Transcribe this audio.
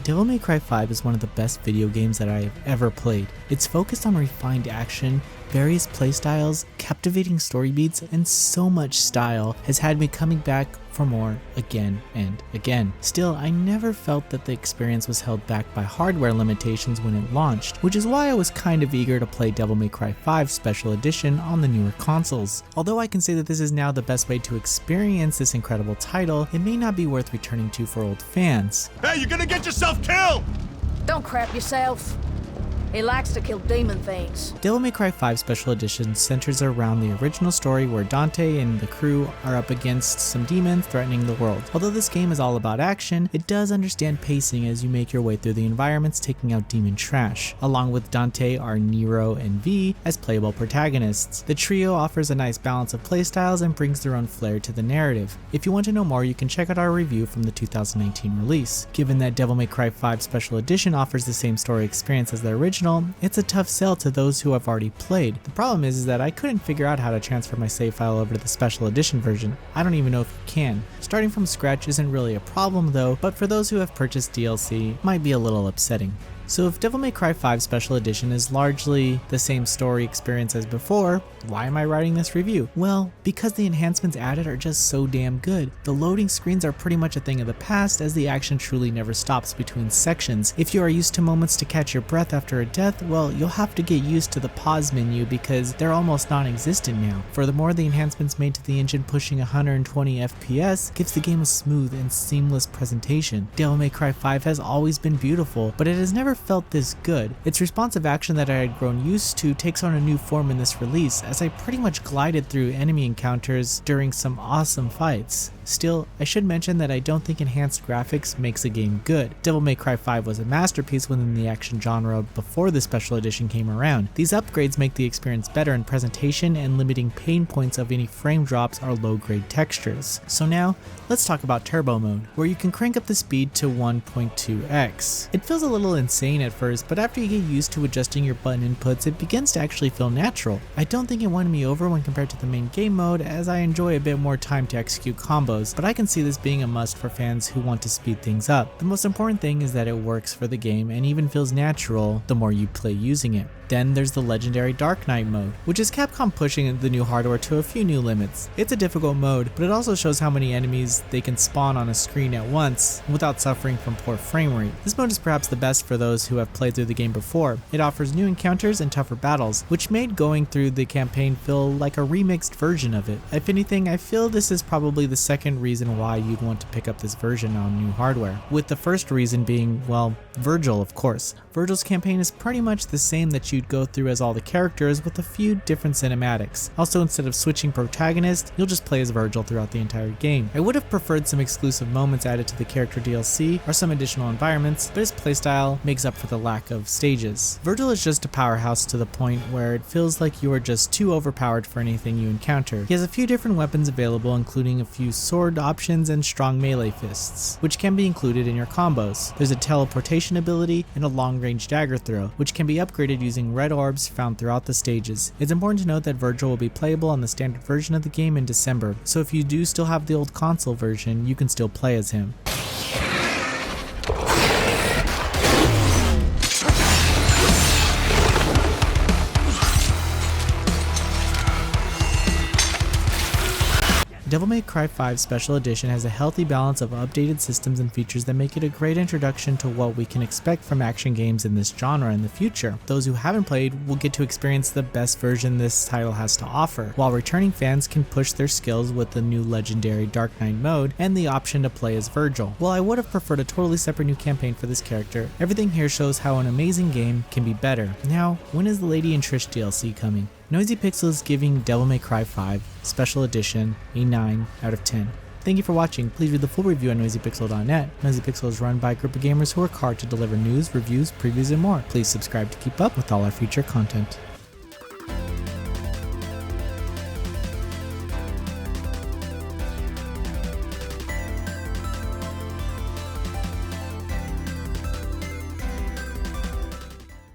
Devil May Cry 5 is one of the best video games that I have ever played. It's focused on refined action, various playstyles, captivating story beats, and so much style has had me coming back for more again and again. Still, I never felt that the experience was held back by hardware limitations when it launched, which is why I was kind of eager to play Devil May Cry 5 Special Edition on the newer consoles. Although I can say that this is now the best way to experience this incredible title, it may not be worth returning to for old fans. Hey, you're gonna get yourself killed! Don't crap yourself. He likes to kill demon things. Devil May Cry 5 Special Edition centers around the original story where Dante and the crew are up against some demons threatening the world. Although this game is all about action, it does understand pacing as you make your way through the environments taking out demon trash. Along with Dante are Nero and V as playable protagonists. The trio offers a nice balance of playstyles and brings their own flair to the narrative. If you want to know more, you can check out our review from the 2019 release. Given that Devil May Cry 5 Special Edition offers the same story experience as the original, it's a tough sell to those who have already played. The problem is that I couldn't figure out how to transfer my save file over to the Special Edition version. I don't even know if you can. Starting from scratch isn't really a problem though, but for those who have purchased DLC, it might be a little upsetting. So if Devil May Cry 5 Special Edition is largely the same story experience as before, why am I writing this review? Well, because the enhancements added are just so damn good. The loading screens are pretty much a thing of the past as the action truly never stops between sections. If you are used to moments to catch your breath after a death, well, you'll have to get used to the pause menu because they're almost non-existent now. Furthermore, the enhancements made to the engine pushing 120 FPS gives the game a smooth and seamless presentation. Devil May Cry 5 has always been beautiful, but it has never felt this good. Its responsive action that I had grown used to takes on a new form in this release, as I pretty much glided through enemy encounters during some awesome fights. Still, I should mention that I don't think enhanced graphics makes a game good. Devil May Cry 5 was a masterpiece within the action genre before the Special Edition came around. These upgrades make the experience better in presentation and limiting pain points of any frame drops or low-grade textures. So now, let's talk about Turbo Mode, where you can crank up the speed to 1.2x. It feels a little insane at first, but after you get used to adjusting your button inputs, it begins to actually feel natural. I don't think it won me over when compared to the main game mode, as I enjoy a bit more time to execute combos, but I can see this being a must for fans who want to speed things up. The most important thing is that it works for the game and even feels natural the more you play using it. Then there's the legendary Dark Knight mode, which is Capcom pushing the new hardware to a few new limits. It's a difficult mode, but it also shows how many enemies they can spawn on a screen at once without suffering from poor frame rate. This mode is perhaps the best for those who have played through the game before. It offers new encounters and tougher battles, which made going through the campaign feel like a remixed version of it. If anything, I feel this is probably the second reason why you'd want to pick up this version on new hardware, with the first reason being, well, Virgil, of course. Virgil's campaign is pretty much the same that you'd go through as all the characters with a few different cinematics. Also, instead of switching protagonists, you'll just play as Virgil throughout the entire game. I would have preferred some exclusive moments added to the character DLC or some additional environments, but his playstyle makes up for the lack of stages. Virgil is just a powerhouse to the point where it feels like you are just too overpowered for anything you encounter. He has a few different weapons available, including a few sword options and strong melee fists, which can be included in your combos. There's a teleportation ability and a long-range dagger throw, which can be upgraded using red orbs found throughout the stages. It's important to note that Virgil will be playable on the standard version of the game in December, so if you do still have the old console version, you can still play as him. Devil May Cry 5 Special Edition has a healthy balance of updated systems and features that make it a great introduction to what we can expect from action games in this genre in the future. Those who haven't played will get to experience the best version this title has to offer, while returning fans can push their skills with the new legendary Dark Knight mode and the option to play as Virgil. While I would have preferred a totally separate new campaign for this character, everything here shows how an amazing game can be better. Now, when is the Lady and Trish DLC coming? Noisy Pixel is giving Devil May Cry 5 Special Edition a 9 out of 10. Thank you for watching. Please read the full review on NoisyPixel.net. Noisy Pixel is run by a group of gamers who work hard to deliver news, reviews, previews, and more. Please subscribe to keep up with all our future content.